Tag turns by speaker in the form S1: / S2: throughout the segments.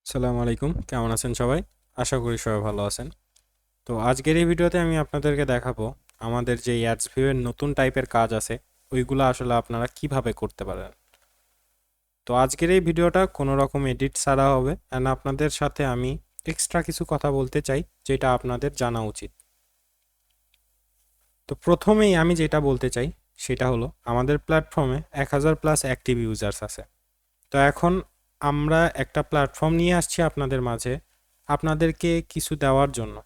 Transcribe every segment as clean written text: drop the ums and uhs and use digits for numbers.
S1: আসসালামু আলাইকুম, কেমন আছেন সবাই? আশা করি সবাই ভালো আছেন। তো আজকের এই ভিডিওতে আমি আপনাদেরকে দেখাবো আমাদের যে অ্যাডস ভিউ এর নতুন টাইপের কাজ আছে ওইগুলো আসলে আপনারা কিভাবে করতে পারেন। তো আজকের এই ভিডিওটা কোনো রকম এডিট ছাড়া হবে এন্ড আপনাদের সাথে আমি এক্সট্রা কিছু কথা বলতে চাই যেটা আপনাদের জানা উচিত। তো প্রথমেই আমি যেটা বলতে চাই সেটা হলো আমাদের প্ল্যাটফর্মে 1000+ অ্যাক্টিভ ইউজার্স আছে। তো এখন আমরা একটা প্ল্যাটফর্ম নিয়ে আসছি আপনাদের মাঝে আপনাদেরকে কিছু দেওয়ার জন্য।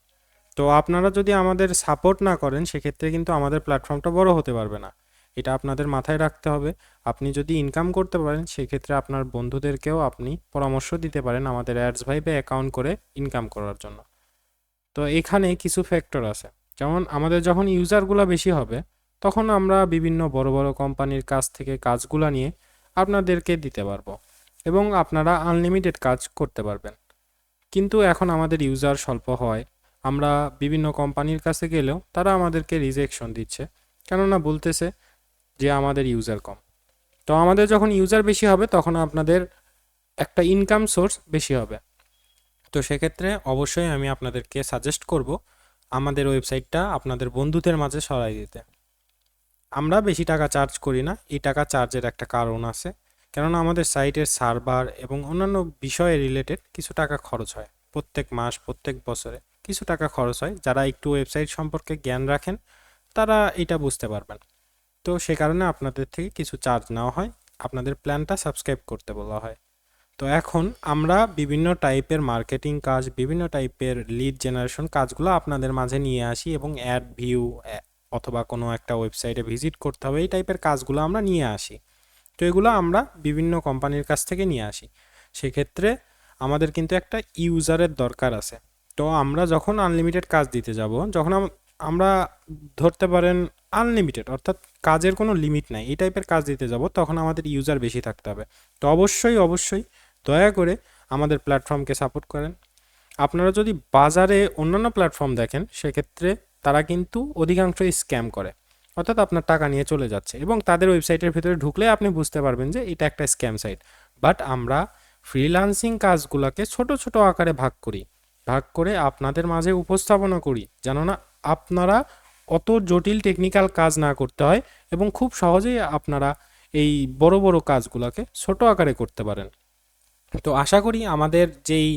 S1: তো আপনারা যদি আমাদের সাপোর্ট না করেন সেক্ষেত্রে কিন্তু আমাদের প্ল্যাটফর্মটা বড় হতে পারবে না। এটা আপনাদের মাথায় রাখতে হবে। আপনি যদি ইনকাম করতে পারেন সেক্ষেত্রে আপনার বন্ধুদেরকেও আপনি পরামর্শ দিতে পারেন আমাদের অ্যাডস ভাইবে অ্যাকাউন্ট করে ইনকাম করার জন্য। তো এখানে কিছু ফ্যাক্টর আছে, যেমন আমাদের যখন ইউজারগুলো বেশি হবে তখন আমরা বিভিন্ন বড় বড় কোম্পানির কাছ থেকে কাজগুলো নিয়ে আপনাদেরকে দিতে পারবো এবং আপনারা আনলিমিটেড কাজ করতে পারবেন। কিন্তু এখন আমাদের ইউজার স্বল্প হয়, আমরা বিভিন্ন কোম্পানির কাছে গেলেও তারা আমাদেরকে রিজেকশন দিচ্ছে, কেননা বলতেছে যে আমাদের ইউজার কম। তো আমাদের যখন ইউজার বেশি হবে তখন আপনাদের একটা ইনকাম সোর্স বেশি হবে। তো সেক্ষেত্রে অবশ্যই আমি আপনাদেরকে সাজেস্ট করব আমাদের ওয়েবসাইটটা আপনাদের বন্ধুদের মাঝে ছড়াই দিতে। আমরা বেশি টাকা চার্জ করি না, এই টাকা চার্জের একটা কারণ আছে, কেননা আমাদের সাইটের সার্ভার এবং অন্যান্য বিষয়ে রিলেটেড কিছু টাকা খরচ হয় প্রত্যেক মাস প্রত্যেক বছরে। কিছু টাকা খরচ হয়, যারা একটু ওয়েবসাইট সম্পর্কে জ্ঞান রাখেন তারা এটা বুঝতে পারবেন। তো সে কারণে আপনাদের থেকে কিছু চার্জ নেওয়া হয়, আপনাদের প্ল্যানটা সাবস্ক্রাইব করতে বলা হয়। তো এখন আমরা বিভিন্ন টাইপের মার্কেটিং কাজ, বিভিন্ন টাইপের লিড জেনারেশন কাজগুলো আপনাদের মাঝে নিয়ে আসি এবং অ্যাড ভিউ অথবা কোনো একটা ওয়েবসাইটে ভিজিট করতে হবে এই টাইপের কাজগুলো আমরা নিয়ে আসি। তো এগুলো আমরা বিভিন্ন কোম্পানির কাছ থেকে নিয়ে আসি। সেক্ষেত্রে আমাদের কিন্তু একটা ইউজারের দরকার আছে। তো আমরা যখন আনলিমিটেড কাজ দিতে যাব, যখন আমরা ধরতে পারেন আনলিমিটেড অর্থাৎ কাজের কোনো লিমিট নাই এই টাইপের কাজ দিতে যাব, তখন আমাদের ইউজার বেশি থাকতে হবে। তো অবশ্যই অবশ্যই দয়া করে আমাদের প্ল্যাটফর্মকে সাপোর্ট করেন। আপনারা যদি বাজারে অন্যান্য প্ল্যাটফর্ম দেখেন সেক্ষেত্রে তারা কিন্তু অধিকাংশই স্ক্যাম করে, অর্থাৎ আপনার টাকা নিয়ে চলে যাচ্ছে এবং তাদের ওয়েবসাইটের ভিতরে ঢুকলে আপনি বুঝতে পারবেন যে এটা একটা স্ক্যাম সাইট। বাট আমরা ফ্রিল্যান্সিং কাজগুলোকে ছোট ছোট আকারে ভাগ করি, ভাগ করে আপনাদের মাঝে উপস্থাপনা করি যেন না আপনারা অত জটিল টেকনিক্যাল কাজ না করতে হয় এবং খুব সহজেই আপনারা এই বড় বড় কাজগুলোকে ছোট আকারে করতে পারেন। তো আশা করি আমাদের যেই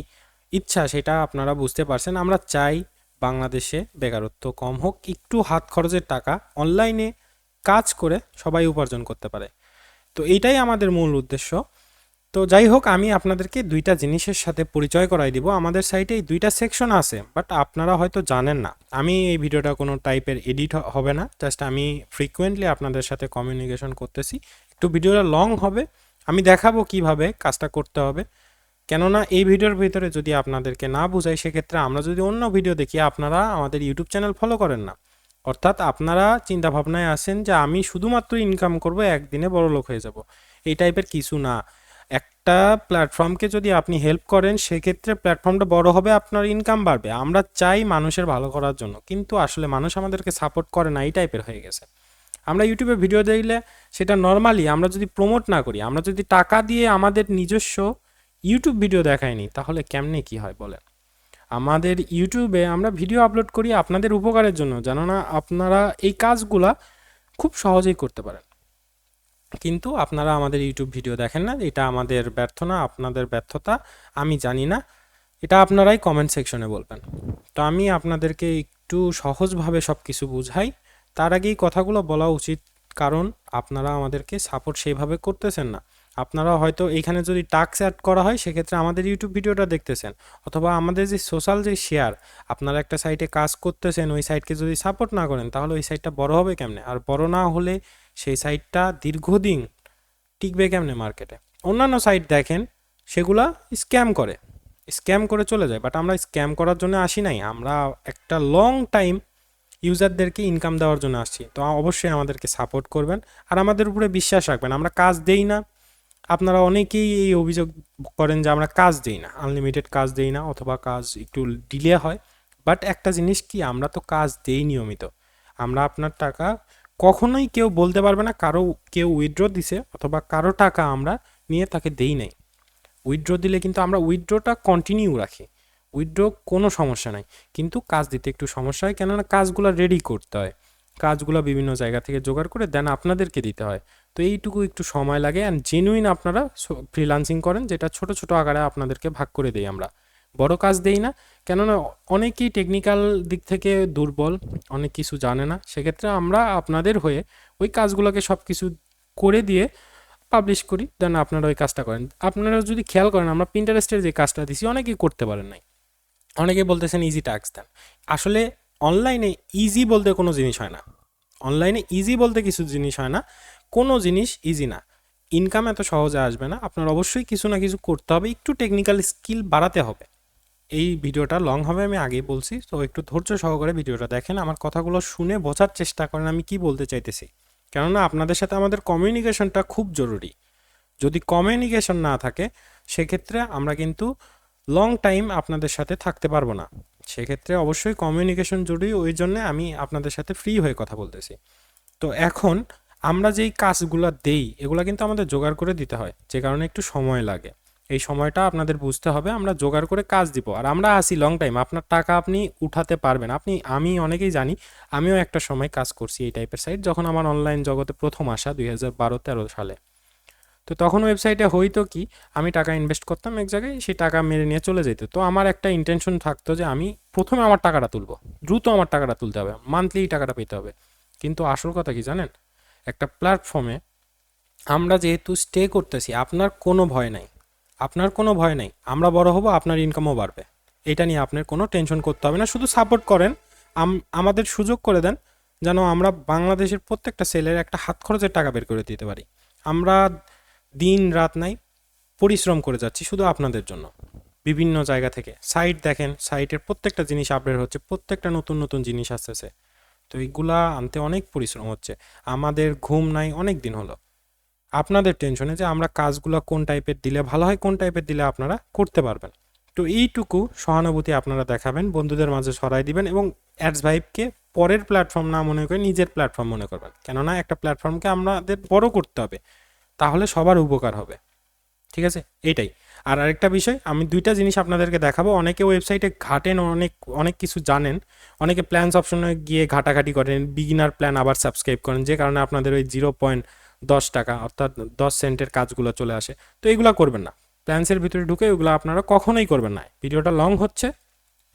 S1: ইচ্ছা সেটা আপনারা বুঝতে পারছেন। আমরা চাই বাংলাদেশে বেকারত্ব কম হোক, একটু হাত খরচের টাকা অনলাইনে কাজ করে সবাই উপার্জন করতে পারে। তো এইটাই আমাদের মূল উদ্দেশ্য। তো যাই হোক, আমি আপনাদেরকে দুইটা জিনিসের সাথে পরিচয় করাই দিব। আমাদের সাইটে এই দুইটা সেকশন আছে, বাট আপনারা হয়তো জানেন না। আমি এই ভিডিওটা কোনো টাইপের এডিট হবে না, জাস্ট আমি ফ্রিকুয়েন্টলি আপনাদের সাথে কমিউনিকেশন করতেছি। একটু ভিডিওটা লং হবে, আমি দেখাবো কিভাবে কাজটা করতে হবে। কেননা এই ভিডিওর ভিতরে যদি আপনাদেরকে না বুঝাই সেক্ষেত্রে আমরা যদি অন্য ভিডিও দেখি আপনারা আমাদের ইউটিউব চ্যানেল ফলো করেন না, অর্থাৎ আপনারা চিন্তা ভাবনায় আছেন যে আমি শুধুমাত্র ইনকাম করব একদিনে বড় লোক হয়ে যাব। এই টাইপের কিছু না। একটা প্ল্যাটফর্মকে যদি আপনি হেল্প করেন সেক্ষেত্রে প্ল্যাটফর্মটা বড় হবে, আপনার ইনকাম বাড়বে। আমরা চাই মানুষের ভালো করার জন্য, কিন্তু আসলে মানুষ আমাদেরকে সাপোর্ট করে না এই টাইপের হয়ে গেছে। আমরা ইউটিউবে ভিডিও দেখলে সেটা নর্মালি আমরা যদি প্রমোট না করি, আমরা যদি টাকা দিয়ে আমাদের নিজস্ব ইউটিউব ভিডিও দেখাইনি তাহলে কেমনে কি হয় বলেন। আমাদের ইউটিউবে আমরা ভিডিও আপলোড করি আপনাদের উপকারের জন্য, জানো না আপনারা এই কাজগুলা খুব সহজেই করতে পারেন, কিন্তু আপনারা আমাদের ইউটিউব ভিডিও দেখেন না। এটা আমাদের ব্যর্থ না, আপনাদের ব্যর্থতা আমি জানি না, এটা আপনারাই কমেন্ট সেকশনে বলবেন। তো আমি আপনাদেরকে একটু সহজভাবে সব কিছু বুঝাই, তার আগেই কথাগুলো বলা উচিত, কারণ আপনারা আমাদেরকে সাপোর্ট সেইভাবে করতেছেন না। আপনারা হয়তো এইখানে যদি টাস্ক অ্যাড করা হয় সেক্ষেত্রে আমাদের ইউটিউব ভিডিওটা দেখতেছেন, অথবা আমাদের যে সোশ্যাল যে শেয়ার, আপনারা একটা সাইটে কাজ করতেছেন ওই সাইটকে যদি সাপোর্ট না করেন তাহলে ওই সাইটটা বড় হবে কেমনে, আর বড় না হলে সেই সাইটটা দীর্ঘদিন টিকবে কেমনে মার্কেটে। অন্যান্য সাইট দেখেন সেগুলা স্ক্যাম করে, স্ক্যাম করে চলে যায়, বাট আমরা স্ক্যাম করার জন্য আসি নাই, আমরা একটা লং টাইম ইউজারদেরকে ইনকাম দেওয়ার জন্য আসছি। তো অবশ্যই আমাদেরকে সাপোর্ট করবেন আর আমাদের উপরে বিশ্বাস রাখবেন। আমরা কাজ দেই না, আপনারা অনেকেই এই অভিযোগ করেন যে আমরা কাজ দেই না, আনলিমিটেড কাজ দেই না অথবা কাজ একটু ডিলে হয়। বাট একটা জিনিস কি, আমরা তো কাজ দেই নিয়মিত। আমরা আপনার টাকা কখনোই কেউ বলতে পারবে না কারো কেউ উইথড্র দিছে অথবা কারো টাকা আমরা নিয়ে তাকে দেই নাই। উইথড্র দিলে কিন্তু আমরা উইথড্রটা কন্টিনিউ রাখি, উইথড্র কোনো সমস্যা নাই, কিন্তু কাজ দিতে একটু সমস্যা হয়, কেননা কাজগুলো রেডি করতে হয়, কাজগুলো বিভিন্ন জায়গা থেকে জোগাড় করে দেন আপনাদেরকে দিতে হয়। তো এইটুকু একটু সময় লাগে। অ্যান্ড জেনুইন আপনারা ফ্রিলান্সিং করেন, যেটা ছোট ছোট আকারে আপনাদেরকে ভাগ করে দেই আমরা, বড় কাজ দেই না, কেননা অনেকেই টেকনিক্যাল দিক থেকে দুর্বল, অনেক কিছু জানে না, সেক্ষেত্রে আমরা আপনাদের হয়ে ওই কাজগুলোকে সব কিছু করে দিয়ে পাবলিশ করি, দেন আপনারা ওই কাজটা করেন। আপনারা যদি খেয়াল করেন, আমরা পিন্টারেস্টের যে কাজটা দিছি অনেকেই করতে পারেন নাই, অনেকে বলতেছেন ইজি টাস্ক দেন। আসলে অনলাইনে ইজি বলতে কোনো জিনিস হয় না, অনলাইনে ইজি বলতে কিছু জিনিস হয় না, কোনো জিনিস ইজি না। ইনকাম এত সহজে আসবে না, আপনার অবশ্যই কিছু না কিছু করতে হবে, একটু টেকনিক্যাল স্কিল বাড়াতে হবে। এই ভিডিওটা লং হবে আমি আগেই বলছি, তো একটু ধৈর্য সহকারে ভিডিওটা দেখেন, আমার কথাগুলো শুনে বোঝার চেষ্টা করেন আমি কি বলতে চাইতেছি, কেননা আপনাদের সাথে আমাদের কমিউনিকেশনটা খুব জরুরি। যদি কমিউনিকেশন না থাকে সেক্ষেত্রে আমরা কিন্তু লং টাইম আপনাদের সাথে থাকতে পারবো না, সেক্ষেত্রে অবশ্যই কমিউনিকেশন জরুরি, ওই জন্য আমি আপনাদের সাথে ফ্রি হয়ে কথা বলতেছি। তো এখন আমরা যেই কাজগুলো দেই এগুলো কিন্তু আমাদের জোগাড় করে দিতে হয়, যে কারণে একটু সময় লাগে। এই সময়টা আপনাদের বুঝতে হবে, আমরা জোগাড় করে কাজ দিব, আর আমরা আসি লং টাইম, আপনার টাকা আপনি উঠাতে পারবেন। আমি অনেকেই জানি, আমিও একটা সময় কাজ করছি এই টাইপের সাইট, যখন আমার অনলাইন জগতে প্রথম আসা 2012-13 সালে। তো তখন ওয়েবসাইটে হইতো কি, আমি টাকা ইনভেস্ট করতাম এক জায়গায়, সেই টাকা মেরে নিয়ে চলে যেত। তো আমার একটা ইন্টেনশন থাকতো যে আমি প্রথমে আমার টাকাটা তুলবো, দ্রুত আমার টাকাটা তুলতে হবে, মান্থলি টাকাটা পেতে হবে। কিন্তু আসল কথা কি জানেন, একটা প্ল্যাটফর্মে আমরা যেহেতু স্টে করতেছি, আপনার কোনো ভয় নাই, আপনার কোনো ভয় নেই, আমরা বড় হব, আপনার ইনকামও বাড়বে, এটা নিয়ে আপনার কোনো টেনশন করতে হবে না। শুধু সাপোর্ট করেন, আমাদের সুযোগ করে দেন, যেন আমরা বাংলাদেশের প্রত্যেকটা সেলের একটা হাত খরচের টাকা বের করে দিতে পারি। আমরা দিন রাত নাই পরিশ্রম করে যাচ্ছি শুধু আপনাদের জন্য। বিভিন্ন জায়গা থেকে সাইট দেখেন, সাইটের প্রত্যেকটা জিনিস আপডেট হচ্ছে, প্রত্যেকটা নতুন নতুন জিনিস আসতেছে, তো এইগুলা আনতে অনেক পরিশ্রম হচ্ছে, আমাদের ঘুম নাই অনেক দিন হলো আপনাদের টেনশনে, যে আমরা কাজগুলো কোন টাইপের দিলে ভালো হয়, কোন টাইপের দিলে আপনারা করতে পারবেন। তো এইটুকু সহানুভূতি আপনারা দেখাবেন, বন্ধুদের মাঝে ছড়াই দিবেন, এবং অ্যাডস ভাইবকে পরের প্ল্যাটফর্ম না মনে করে নিজের প্ল্যাটফর্ম মনে করবেন, কেননা একটা প্ল্যাটফর্মকে আমাদের বড় করতে হবে, তাহলে সবার উপকার হবে। ঠিক আছে, এইটাই। আর আরেকটা বিষয়, আমি দুইটা জিনিস আপনাদেরকে দেখাবো। অনেকে ওয়েবসাইটে ঘাটেন, অনেক অনেক কিছু জানেন, অনেকে প্ল্যানস অপশনে গিয়ে ঘাটাঘাটি করেন, বিগিনার প্ল্যান আবার সাবস্ক্রাইব করেন, যে কারণে আপনাদের ওই 0.10 টাকা অর্থাৎ 10 সেন্টের কাজগুলো চলে আসে। তো এগুলো করবেন না, প্ল্যান্সের ভিতরে ঢুকে ওগুলো আপনারা কখনোই করবেন না। ভিডিওটা লং হচ্ছে,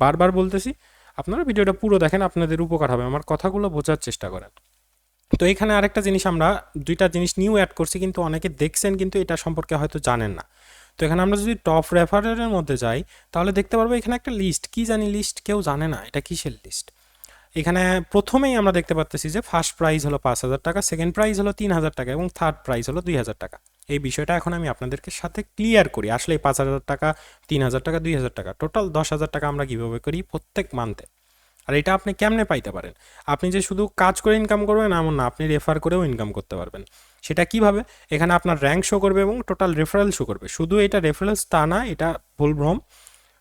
S1: বারবার বলতেছি, আপনারা ভিডিওটা পুরো দেখেন, আপনাদের উপকার হবে, আমার কথাগুলো বোঝার চেষ্টা করেন। তো এখানে আরেকটা জিনিস, আমরা দুইটা জিনিস নিউ অ্যাড করছি, কিন্তু অনেকে দেখছেন কিন্তু এটা সম্পর্কে হয়তো জানেন না। তো এখানে আমরা যদি টপ রেফারের মধ্যে যাই, তাহলে দেখতে পারবো এখানে একটা লিস্ট, কি জানি লিস্ট, কেউ জানে না এটা কিসের লিস্ট। এখানে প্রথমেই আমরা দেখতে পাচ্ছি যে ফার্স্ট প্রাইজ হলো 5,000 টাকা, সেকেন্ড প্রাইজ হলো 3,000 টাকা, এবং থার্ড প্রাইজ হলো 2,000 টাকা। এই বিষয়টা এখন আমি আপনাদেরকে সাথে ক্লিয়ার করি, আসলে 5,000 টাকা, 3,000 টাকা, 2,000 টাকা, টোটাল 10,000 টাকা আমরা কীভাবে করি প্রত্যেক মান্থে। আর এটা আপনি কেমনে পাইতে পারেন, আপনি যে শুধু কাজ করে ইনকাম করবেন এমন না, আপনি রেফার করেও ইনকাম করতে পারবেন। সেটা কিভাবে, এখানে আপনার র্যাঙ্ক শো করবে এবং টোটাল রেফারেল শো করবে। শুধু এটা রেফারেলস তা না, এটা ভুল ভ্রম,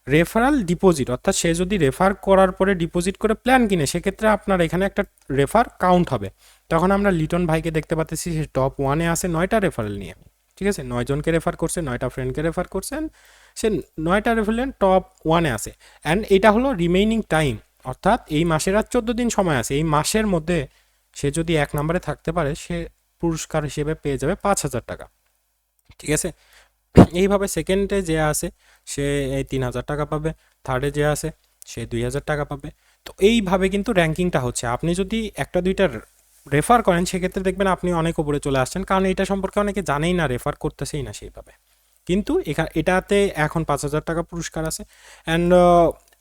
S1: রেফারাল ডিপোজিট, অর্থাৎ সে যদি রেফার করার পরে ডিপোজিট করে প্ল্যান কিনে, সেক্ষেত্রে আপনার এখানে একটা রেফার কাউন্ট হবে। তখন আমরা লিটন ভাইকে দেখতে পাচ্ছি, সে টপ 1-এ আছে 9টা রেফারেল নিয়ে, ঠিক আছে, 9 জনকে রেফার করছে, 9টা ফ্রেন্ডকে রেফার করছেন, সে 9টা রেফারেল টপ 1-এ আছে। অ্যান্ড এটা হলো রিমেইনিং টাইম, অর্থাৎ এই মাসের আর 14 দিন সময় আছে, এই মাসের মধ্যে সে যদি 1 নম্বরে থাকতে পারে, সে পুরস্কার হিসেবে পেয়ে যাবে 5,000 টাকা। ঠিক আছে, এইভাবে সেকেন্ডে যে আছে সে এই 3,000 টাকা পাবে, থার্ডে যে আছে সে 2,000 টাকা পাবে। তো এইভাবে কিন্তু র্যাঙ্কিংটা হচ্ছে। আপনি যদি একটা দুইটা রেফার করেন, সেক্ষেত্রে দেখবেন আপনি অনেক উপরে চলে আসছেন, কারণ এটা সম্পর্কে অনেকে জানেই না, রেফার করতেছেই না সেইভাবে। কিন্তু এটাতে এখন 5,000 টাকা পুরস্কার আছে। অ্যান্ড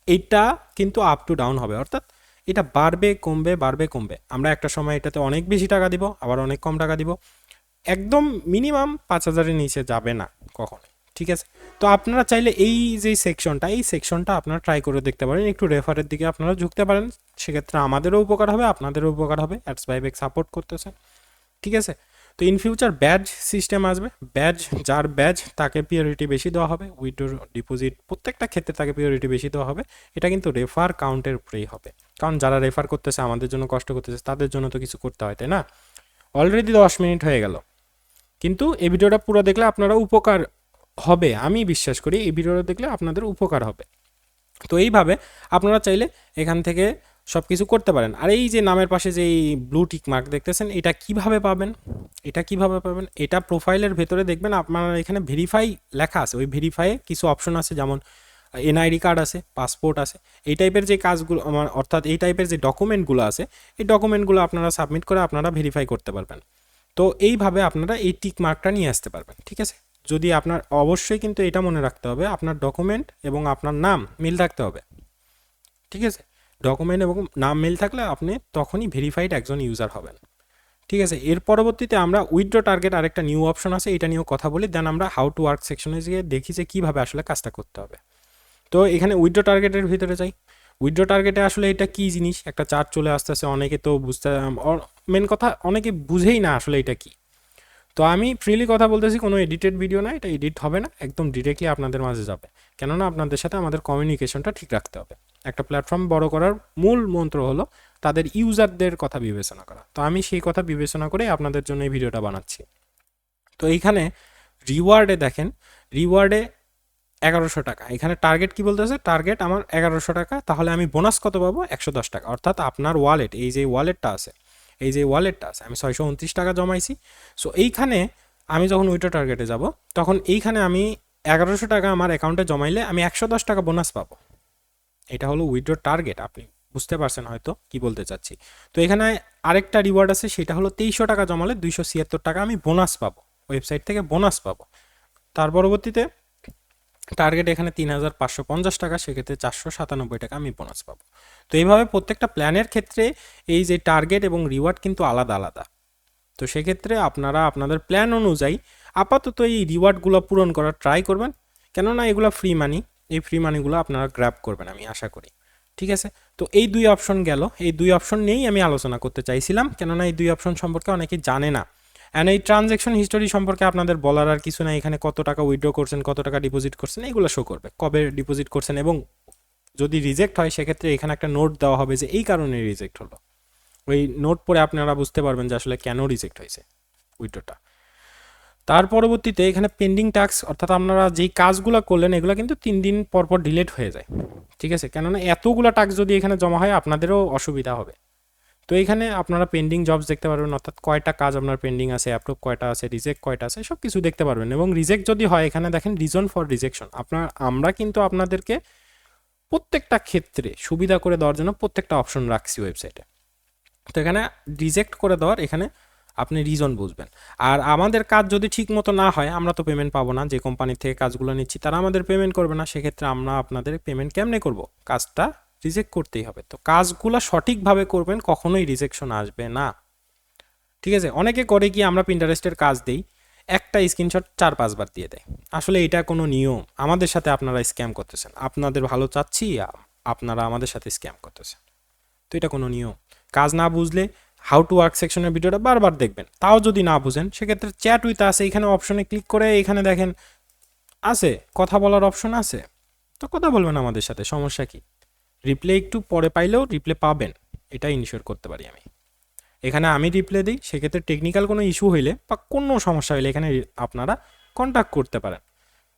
S1: এইটা কিন্তু আপ টু ডাউন হবে, অর্থাৎ এটা বাড়বে কমবে, বাড়বে কমবে। আমরা একটা সময় এটাতে অনেক বেশি টাকা দিব, আবার অনেক কম টাকা দিব, একদম মিনিমাম 5,000-এর নিচে যাবে না কখনো। ঠিক আছে, তো আপনারা চাইলে এই যে সেকশনটা আপনারা ট্রাই করে দেখতে পারেন, একটু রেফারের দিকে আপনারা ঝুঁকতে পারেন, সেক্ষেত্রে আমাদেরও উপকার হবে, আপনাদেরও উপকার হবে, অ্যাডস বাইব্যাক সাপোর্ট করতেছে। ঠিক আছে, তো ইন ফিউচার ব্যাজ সিস্টেম আসবে, যার ব্যাজ তাকে প্রিয়োরিটি বেশি দেওয়া হবে, উইথড্র ডিপোজিট প্রত্যেকটা ক্ষেত্রে তাকে প্রিয়োরিটি বেশি দেওয়া হবে। এটা কিন্তু রেফার কাউন্টের উপরেই হবে, কারণ যারা রেফার করতেছে, আমাদের জন্য কষ্ট করতেছে, তাদের জন্য তো কিছু করতে হয়, তাই না? অলরেডি 10 মিনিট হয়ে গেল, কিন্তু এই ভিডিওটা পুরো দেখলে আপনারা উপকার হবে, আমি বিশ্বাস করি এই ভিডিওটা দেখলে আপনাদের উপকার হবে। তো এইভাবে আপনারা চাইলে এখান থেকে সব কিছু করতে পারেন। আর এই যে নামের পাশে যে এই ব্লু টিক মার্ক দেখতেছেন, এটা কিভাবে পাবেন? এটা প্রোফাইলের ভেতরে দেখবেন আপনারা এখানে ভেরিফাই লেখা আছে, ওই ভেরিফাইয়ে কিছু অপশন আছে, যেমন এনআইডি কার্ড আছে, পাসপোর্ট আছে, এই টাইপের যে কাজগুলো অর্থাৎ এই টাইপের যে ডকুমেন্টগুলো আছে, এই ডকুমেন্টগুলো আপনারা সাবমিট করে আপনারা ভেরিফাই করতে পারবেন। তো এইভাবে আপনারা এই টিক মার্কটা নিয়ে আসতে পারবেন, ঠিক আছে? যদি আপনার অবশ্যই কিন্তু এটা মনে রাখতে হবে, আপনার ডকুমেন্ট এবং আপনার নাম মিল থাকতে হবে, ঠিক আছে? ডকুমেন্ট এবং নাম মিল থাকলে আপনি তখনই ভেরিফাইড একজন ইউজার হবেন, ঠিক আছে? এর পরবর্তীতে আমরা উইথড্র টার্গেট আরেকটা নিউ অপশন আছে, এটা নিয়েও কথা বলি, দেন আমরা হাউ টু ওয়ার্ক সেকশনে গিয়ে দেখি যে কীভাবে আসলে কাজটা করতে হবে। তো এখানে উইথড্র টার্গেটের ভিতরে যাই। উইথড্র টার্গেটে আসলে এটা কী জিনিস, একটা চার্ট চলে আসতেছে, অনেকে তো বুঝতে, মেন কথা অনেকে বুঝেই না আসলে এটা কী। তো আমি ফ্রিলি কথা বলতেছি, কোনো এডিটেড ভিডিও না, এটা এডিট হবে না, একদম ডিরেক্টলি আপনাদের মাঝে যাবে, কেননা আপনাদের সাথে আমাদের কমিউনিকেশনটা ঠিক রাখতে হবে। একটা প্ল্যাটফর্ম বড় করার মূল মন্ত্র হলো তাদের ইউজারদের কথা বিবেচনা করা। তো আমি সেই কথা বিবেচনা করে আপনাদের জন্য এই ভিডিওটা বানাচ্ছি। তো এইখানে রিওয়ার্ডে দেখেন, রিওয়ার্ডে 1100 টাকা, এখানে টার্গেট কি বলতেছে, টার্গেট আমার 1100 টাকা, তাহলে আমি বোনাস কত পাবো, 110 টাকা। অর্থাৎ আপনার ওয়ালেট, এই যে ওয়ালেটটা আছে, আমি 629 টাকা জমাইছি। সো এইখানে আমি যখন উইথড্র টার্গেটে যাব, তখন এইখানে আমি 1100 টাকা আমার অ্যাকাউন্টে জমাইলে আমি 110 টাকা বোনাস পাবো। এটা হলো উইথড্র টার্গেট, আপনি বুঝতে পারছেন হয়তো কি বলতে চাচ্ছি। তো এখানে আরেকটা রিওয়ার্ড আছে, সেটা হলো 2300 টাকা জমালে 276 টাকা আমি বোনাস পাবো, ওয়েবসাইট থেকে বোনাস পাবো। তার পরবর্তীতে টার্গেট এখানে 3550 টাকা, সেক্ষেত্রে 497 টাকা আমি বোনাস পাবো। তো এইভাবে প্রত্যেকটা প্ল্যানের ক্ষেত্রে এই যে টার্গেট এবং রিওয়ার্ড কিন্তু আলাদা আলাদা। তো সেক্ষেত্রে আপনারা আপনাদের প্ল্যান অনুযায়ী আপাতত এই রিওয়ার্ডগুলো পূরণ করার ট্রাই করবেন, কেননা এগুলো ফ্রি মানি, এই ফ্রি মানিগুলো আপনারা গ্র্যাব করবেন আমি আশা করি, ঠিক আছে? তো এই দুই অপশন গেল, এই দুই অপশন নিয়েই আমি আলোচনা করতে চাইছিলাম, কেননা এই দুই অপশন সম্পর্কে অনেকেই জানে না। অ্যান্ড এই ট্রানজ্যাকশন হিস্টোরি সম্পর্কে আপনাদের বলার আর কিছু না, এখানে কত টাকা উইথড্র করছেন, কত টাকা ডিপোজিট করছেন, এগুলো শো করবে, কবে ডিপোজিট করছেন, এবং যদি রিজেক্ট হয় সেক্ষেত্রে এখানে একটা নোট দেওয়া হবে যে এই কারণে রিজেক্ট হলো। ওই নোট পড়ে আপনারা বুঝতে পারবেন যে আসলে কেন রিজেক্ট হয়েছে উইথড্রটা। তার পরবর্তীতে এখানে পেন্ডিং টাস্ক, অর্থাৎ আপনারা যেই কাজগুলো করলেন এগুলো কিন্তু 3 দিন পর পর ডিলেট হয়ে যায়, ঠিক আছে? কেননা এতগুলো টাস্ক যদি এখানে জমা হয় আপনাদেরও অসুবিধা হবে। তো এখানে আপনারা পেন্ডিং জবস দেখতে পারবেন, অর্থাৎ কয়টা কাজ আপনার পেন্ডিং আছে, অ্যাপ্রুভ কয়টা আছে, রিজেক্ট কয়টা আছে, সব কিছু দেখতে পারবেন। এবং রিজেক্ট যদি হয় এখানে দেখেন রিজন ফর রিজেকশন, আমরা কিন্তু আপনাদেরকে প্রত্যেকটা ক্ষেত্রে সুবিধা করে দেওয়ার জন্য প্রত্যেকটা অপশন রাখছি ওয়েবসাইটে। তো এখানে রিজেক্ট করে দেওয়ার এখানে আপনি রিজন বুঝবেন। আর আমাদের কাজ যদি ঠিক মতো না হয়, আমরা তো পেমেন্ট পাবো না, যে কোম্পানি থেকে কাজগুলো নিচ্ছি তারা আমাদের পেমেন্ট করবে না, সেক্ষেত্রে আমরা আপনাদের পেমেন্ট কেমনে করব, কাজটা রিজেক্ট করতেই হবে। তো কাজগুলো সঠিকভাবে করবেন, কখনোই রিজেকশন আসবে না, ঠিক আছে? অনেকে করে কি, আমরা পিন্টারেস্টের কাজ দেই, একটা স্ক্রিনশট 4-5 বার দিয়ে দেয়। আসলে এটা কোনো নিয়ম, আমাদের সাথে আপনারা স্ক্যাম করতেছেন, আপনাদের ভালো চাচ্ছি, আপনারা আমাদের সাথে স্ক্যাম করতেছেন। তো এটা কোনো নিয়ম, কাজ না বুঝলে হাউ টু ওয়ার্ক সেকশনের ভিডিওটা বারবার দেখবেন, তাও যদি না বুঝেন সেক্ষেত্রে চ্যাট উইথ আছে, এখানে অপশনে ক্লিক করে এখানে দেখেন আছে কথা বলার অপশন আছে, তো কথা বলবেন আমাদের সাথে, সমস্যা কি? রিপ্লে একটু পরে পাইলেও রিপ্লে পাবেন, এটা ইনশিওর করতে পারি আমি। এখানে আমি রিপ্লে দিই, সেক্ষেত্রে টেকনিক্যাল কোনো ইস্যু হইলে বা কোনো সমস্যা হইলে এখানে আপনারা কন্ট্যাক্ট করতে পারেন।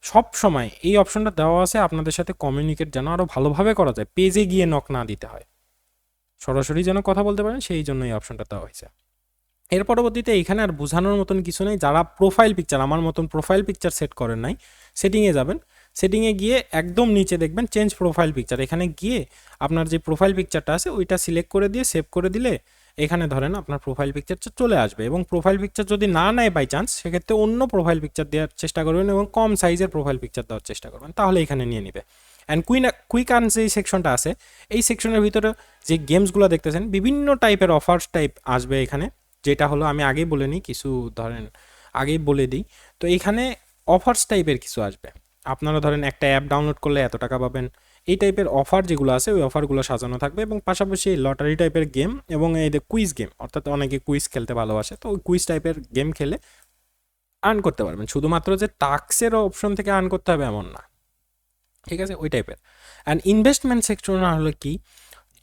S1: সব সময় এই অপশনটা দেওয়া আছে আপনাদের সাথে কমিউনিকেট যেন আরও ভালোভাবে করা যায়, পেজে গিয়ে নক না দিতে হয়, সরাসরি যেন কথা বলতে পারেন, সেই জন্য এই অপশনটা দেওয়া হয়েছে। এর পরবর্তীতে এখানে আর বোঝানোর মতন কিছু নেই, যারা প্রোফাইল পিকচার আমার মতন প্রোফাইল পিকচার সেট করেন নাই, সেটিংয়ে যাবেন, সেটিংয়ে গিয়ে একদম নিচে দেখবেন চেঞ্জ প্রোফাইল পিকচার, এখানে গিয়ে আপনার যে প্রোফাইল পিকচারটা আছে ওইটা সিলেক্ট করে দিয়ে সেভ করে দিলে এখানে ধরেন আপনার প্রোফাইল পিকচারটা চলে আসবে। এবং প্রোফাইল পিকচার যদি না নেয় বাই চান্স, সেক্ষেত্রে অন্য প্রোফাইল পিকচার দেওয়ার চেষ্টা করবেন এবং কম সাইজের প্রোফাইল পিকচার দেওয়ার চেষ্টা করবেন, তাহলে এখানে নিয়ে নেবে। অ্যান্ড কুইক আর্ন যে সেকশনটা আছে, এই সেকশনের ভিতরে যে গেমসগুলো দেখতেছেন বিভিন্ন টাইপের অফার্স টাইপ আসবে এখানে, যেটা হলো আমি আগেই বলে নিই কিছু, ধরেন আগেই বলে দিই। তো এখানে অফার্স টাইপের কিছু আসবে, আপনারা ধরেন একটা অ্যাপ ডাউনলোড করলে এত টাকা পাবেন, এই টাইপের অফার যেগুলো আছে ওই অফারগুলো সাজানো থাকবে। এবং পাশাপাশি লটারি টাইপের গেম এবং এই যে কুইজ গেম, অর্থাৎ অনেকে কুইজ খেলতে ভালোবাসে, তো ওই কুইজ টাইপের গেম খেলে আর্ন করতে পারবেন। শুধুমাত্র যে টাস্কের অপশন থেকে আর্ন করতে হবে এমন না, ঠিক আছে? ওই টাইপের। অ্যান্ড ইনভেস্টমেন্ট সেক্টর না হলে কি,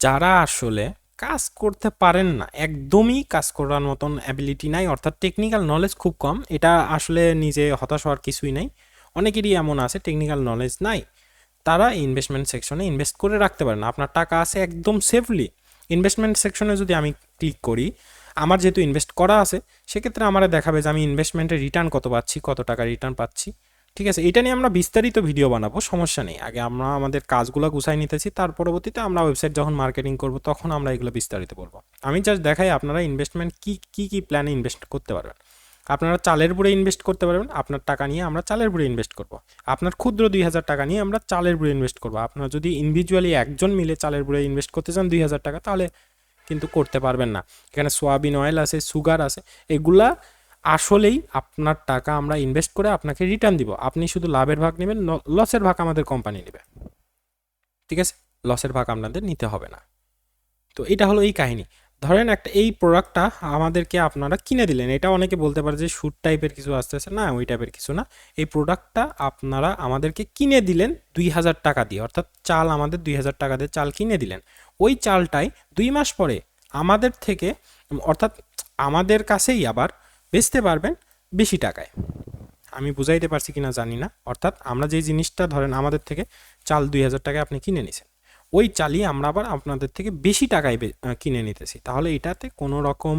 S1: যারা আসলে কাজ করতে পারেন না, একদমই কাজ করার মতন অ্যাবিলিটি নাই, অর্থাৎ টেকনিক্যাল নলেজ খুব কম, এটা আসলে নিজে হতাশ হওয়ার কিছুই নাই। অনেকেরই এমন আছে টেকনিক্যাল নলেজ নাই, তারা ইনভেস্টমেন্ট সেকশনে ইনভেস্ট করে রাখতে পারেন। আপনার টাকা আছে একদম সেফলি ইনভেস্টমেন্ট সেকশনে। যদি আমি ক্লিক করি, আমার যেহেতু ইনভেস্ট করা আছে, সেক্ষেত্রে আমার দেখাবে যে আমি ইনভেস্টমেন্টের রিটার্ন কত পাচ্ছি, কত টাকা রিটার্ন পাচ্ছি। ঠিক আছে, এটা নিয়ে আমরা বিস্তারিত ভিডিও বানাবো, সমস্যা নেই। আগে আমরা আমাদের কাজগুলো গুছাই নিতেছি, তার পরবর্তীতে আমরা ওয়েবসাইট যখন মার্কেটিং করব তখন আমরা এগুলো বিস্তারিত বলবো। আমি জাস্ট দেখাই আপনারা ইনভেস্টমেন্ট কি প্ল্যানে ইনভেস্ট করতে পারবেন। আপনারা চালের বুড়ে ইনভেস্ট করতে পারবেন, আপনার টাকা নিয়ে আমরা চালের বুড়ে ইনভেস্ট করব। আপনার ক্ষুদ্র 2000 টাকা নিয়ে আমরা চালের বুড়ে ইনভেস্ট করব। আপনারা যদি ইন্ডিভিজুয়ালি একজন মিলে চালের বুড়ে ইনভেস্ট করতে চান 2000 টাকা, তাহলে কিন্তু করতে পারবেন না। এখানে সোয়াবিন অয়েল আছে, সুগার আছে, এগুলা আসলেই আপনার টাকা আমরা ইনভেস্ট করে আপনাকে রিটার্ন দিব। আপনি শুধু লাভের ভাগ নেবেন, লসের ভাগ আমাদের কোম্পানি নেবে। ঠিক আছে, লসের ভাগ আপনাদের নিতে হবে না। তো এটা হলো এই কাহিনী। ধরেন একটা এই প্রোডাক্টটা আমাদেরকে আপনারা কিনে দিলেন, এটা অনেকে বলতে পারে যে শ্যুট টাইপের কিছু আসতেছে, না ওই টাইপের কিছু না। এই প্রোডাক্টটা আপনারা আমাদেরকে কিনে দিলেন 2000 টাকা দিয়ে, অর্থাৎ চাল আমাদের 2000 টাকা দিয়ে চাল কিনে দিলেন। ওই চালটাই 2 মাস পরে আমাদের থেকে, অর্থাৎ আমাদের কাছেই আবার বেচতে পারবেন বেশি টাকায়। আমি বুঝাইতে পারছি কিনা জানি না। অর্থাৎ আমরা যে জিনিসটা ধরেন আমাদের থেকে চাল 2000 টাকায় আপনি কিনে নিছেন, ওই চালিয়ে আমরা আবার আপনাদের থেকে বেশি টাকায় কিনে নিতেছি। তাহলে এটাতে কোনো রকম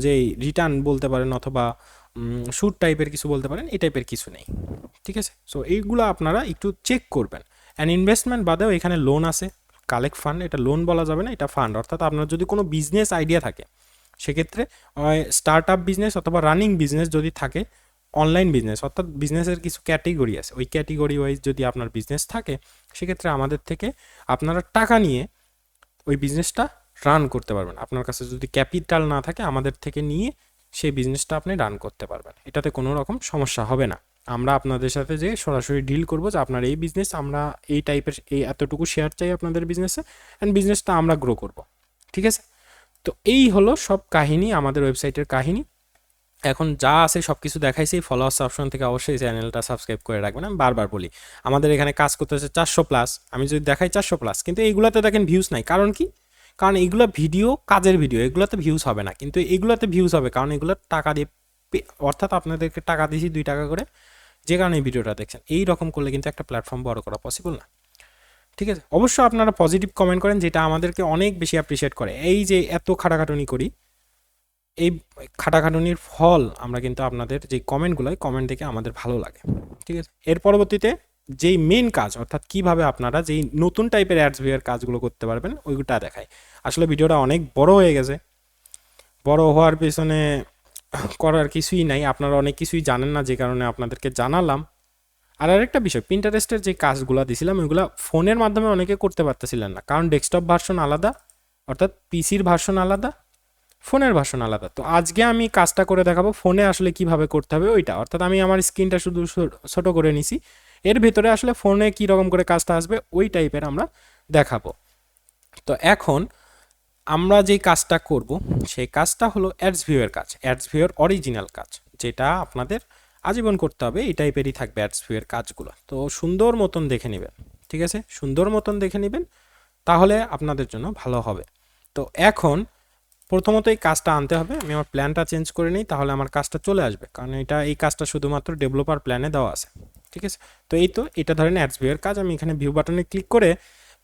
S1: যে রিটার্ন বলতে পারেন অথবা শ্যুট টাইপের কিছু বলতে পারেন, এই টাইপের কিছু নেই। ঠিক আছে, সো এইগুলো আপনারা একটু চেক করবেন। অ্যান্ড ইনভেস্টমেন্ট বাদেও এখানে লোন আছে, কালেক্ট ফান্ড, এটা লোন বলা যাবে না, এটা ফান্ড। অর্থাৎ আপনার যদি কোনো বিজনেস আইডিয়া থাকে, সেক্ষেত্রে স্টার্ট আপ বিজনেস অথবা রানিং বিজনেস যদি থাকে, অনলাইন বিজনেস, অর্থাৎ বিজনেসের কিছু ক্যাটেগরি আছে, ওই ক্যাটেগরি ওয়াইজ যদি আপনার বিজনেস থাকে, সেক্ষেত্রে আমাদের থেকে আপনারা টাকা নিয়ে ওই বিজনেসটা রান করতে পারবেন। আপনার কাছে যদি ক্যাপিটাল না থাকে, আমাদের থেকে নিয়ে সেই বিজনেসটা আপনি রান করতে পারবেন, এটাতে কোনো রকম সমস্যা হবে না। আমরা আপনাদের সাথে যে সরাসরি ডিল করবো যে আপনার এই বিজনেস, আমরা এই টাইপের এই এতটুকু শেয়ার চাই আপনাদের বিজনেসে, অ্যান্ড বিজনেসটা আমরা গ্রো করব। ঠিক আছে, তো এই হলো সব কাহিনী, আমাদের ওয়েবসাইটের কাহিনী। এখন যা আছে সব কিছু দেখাইছি। ফলোয়ার্স অপশন থেকে অবশ্যই চ্যানেলটা সাবস্ক্রাইব করে রাখবেন। আমি বারবার বলি, আমাদের এখানে কাজ করতেছে 400+। আমি যদি দেখাই 400+, কিন্তু এইগুলোতে দেখেন ভিউজ নাই। কারণ কি? কারণ এইগুলো ভিডিও, কাজের ভিডিও, এগুলোতে ভিউজ হবে না, কিন্তু এগুলোতে ভিউজ হবে, কারণ এগুলো টাকা দিয়ে, অর্থাৎ আপনাদেরকে টাকা দিয়েছি 2 টাকা করে, যে কারণে এই ভিডিওটা দেখছেন। এই রকম করলে কিন্তু একটা প্ল্যাটফর্ম বড় করা পসিবল না। ঠিক আছে, অবশ্যই আপনারা পজিটিভ কমেন্ট করেন, যেটা আমাদেরকে অনেক বেশি অ্যাপ্রিসিয়েট করে। এই যে এত খাটাখাটুনি করি, এই খাটাখাটুনির ফল আমরা কিন্তু আপনাদের যে কমেন্টগুলো, কমেন্ট দেখে আমাদের ভালো লাগে। ঠিক আছে, এর পরবর্তীতে যেই মেন কাজ, অর্থাৎ কিভাবে আপনারা যেই নতুন টাইপের অ্যাডস ভিউয়ের কাজগুলো করতে পারবেন, ওইগুলো দেখায়। আসলে ভিডিওটা অনেক বড় হয়ে গেছে, বড় হওয়ার পেছনে করার কিছুই নাই, আপনারা অনেক কিছুই জানেন না, যে কারণে আপনাদেরকে জানালাম। আর আরেকটা বিষয়, পিন্টারেস্টের যে কাজগুলো দিছিলাম, ওইগুলো ফোনের মাধ্যমে অনেকে করতে পারতেছিলেন না, কারণ ডেস্কটপ ভার্সন আলাদা, অর্থাৎ পিসির ভার্সন আলাদা, ফোনের ভার্সন আলাদা। তো আজকে আমি কাজটা করে দেখাবো ফোনে আসলে কিভাবে করতে হবে ওইটা। অর্থাৎ আমি আমার স্ক্রিনটা শুধু ছোট করে নিছি, এর ভেতরে আসলে ফোনে কি রকম করে কাজটা আসবে ওই টাইপের আমরা দেখাবো। তো এখন আমরা যেই কাজটা করব, সেই কাজটা হলো অ্যাডস ভিউয়ের কাজ, অ্যাডস ভিউয়ের অরিজিনাল কাজ, যেটা আপনাদের আজীবন করতে হবে। এই টাইপেরই থাকবে অ্যাডস ভিউয়ের কাজগুলো। তো সুন্দর মতন দেখে নেবেন। ঠিক আছে, সুন্দর মতন দেখে নেবেন, তাহলে আপনাদের জন্য ভালো হবে। তো এখন প্রথমত এই কাজটা আনতে হবে। আমি আমার প্ল্যানটা চেঞ্জ করে নিই, তাহলে আমার কাজটা চলে আসবে, কারণ এই কাজটা শুধুমাত্র ডেভেলপার প্ল্যানে দেওয়া আছে। ঠিক আছে, তো এই তো এটা ধরেন অ্যাডস ভিউয়ের কাজ। আমি এখানে ভিউ বাটনে ক্লিক করে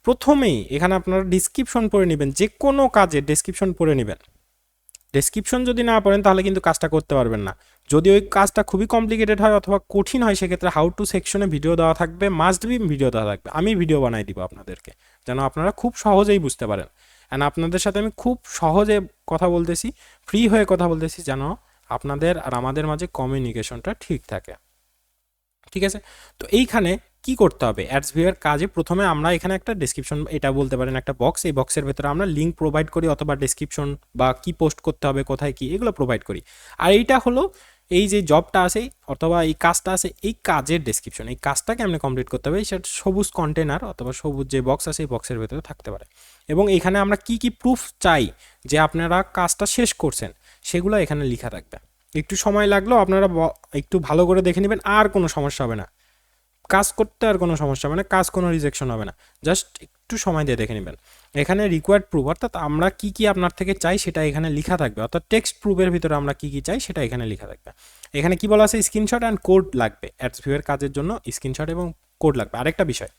S1: প্রথমেই এখানে আপনারা ডিসক্রিপশন পড়ে নেবেন, যে কোনো কাজের ডিসক্রিপশন পড়ে নেবেন। ডেসক্রিপশন যদি না পড়েন তাহলে কিন্তু কাজটা করতে পারবেন না। যদি ওই কাজটা খুবই কমপ্লিকেটেড হয় অথবা কঠিন হয়, সেক্ষেত্রে হাউ টু সেকশনে ভিডিও দেওয়া থাকবে, মাস্ট বি ভিডিও দেওয়া থাকবে। আমি ভিডিও বানাই দিব আপনাদেরকে, যেন আপনারা খুব সহজেই বুঝতে পারেন। অ্যান্ড আপনাদের সাথে আমি খুব সহজে কথা বলতেছি, ফ্রি হয়ে কথা বলতেছি, যেন আপনাদের আর আমাদের মাঝে কমিউনিকেশনটা ঠিক থাকে। ঠিক আছে, তো এইখানে কি করতে হবে, অ্যাডস ভিউয়ের কাজে প্রথমে আমরা এখানে একটা ডেসক্রিপশন, এটা বলতে পারেন একটা বক্স, এই বক্সের ভেতরে আমরা লিঙ্ক প্রোভাইড করি, অথবা ডেসক্রিপশন বা কি পোস্ট করতে হবে, কোথায় কি, এগুলো প্রোভাইড করি। আর এইটা হলো এই যে জবটা আছে অথবা এই কাজটা আছে, এই কাজের ডেসক্রিপশন, এই কাজটা কেমনে কমপ্লিট করতে হবে, সেটা সবুজ কন্টেনার অথবা সবুজ যে বক্স আছে, এই বক্সের ভেতরে থাকতে পারে। এবং এখানে আমরা কি কি প্রুফ চাই যে আপনারা কাজটা শেষ করছেন, সেগুলো এখানে লেখা থাকবে। একটু সময় লাগলেও আপনারা একটু ভালো করে দেখে নেবেন, আর কোনো সমস্যা হবে না, কাজ করতে আর কোনো সমস্যা হবে না, কাজ কোনো রিজেকশন হবে না। জাস্ট একটু একটু সময় দিয়ে দেখে নেবেন। এখানে রিকোয়ার্ড প্রুফ অর্থাৎ আমরা কি কি আপনার থেকে চাই সেটা এখানে লেখা থাকবে, অর্থাৎ টেক্সট প্রুফের ভিতরে আমরা কি কি চাই সেটা এখানে লেখা থাকবে। এখানে কি বলা আছে, স্ক্রিনশট অ্যান্ড কোড লাগবে, অ্যাডস ভিউ এর কাজের জন্য স্ক্রিনশট এবং কোড লাগবে। আরেকটা বিষয়,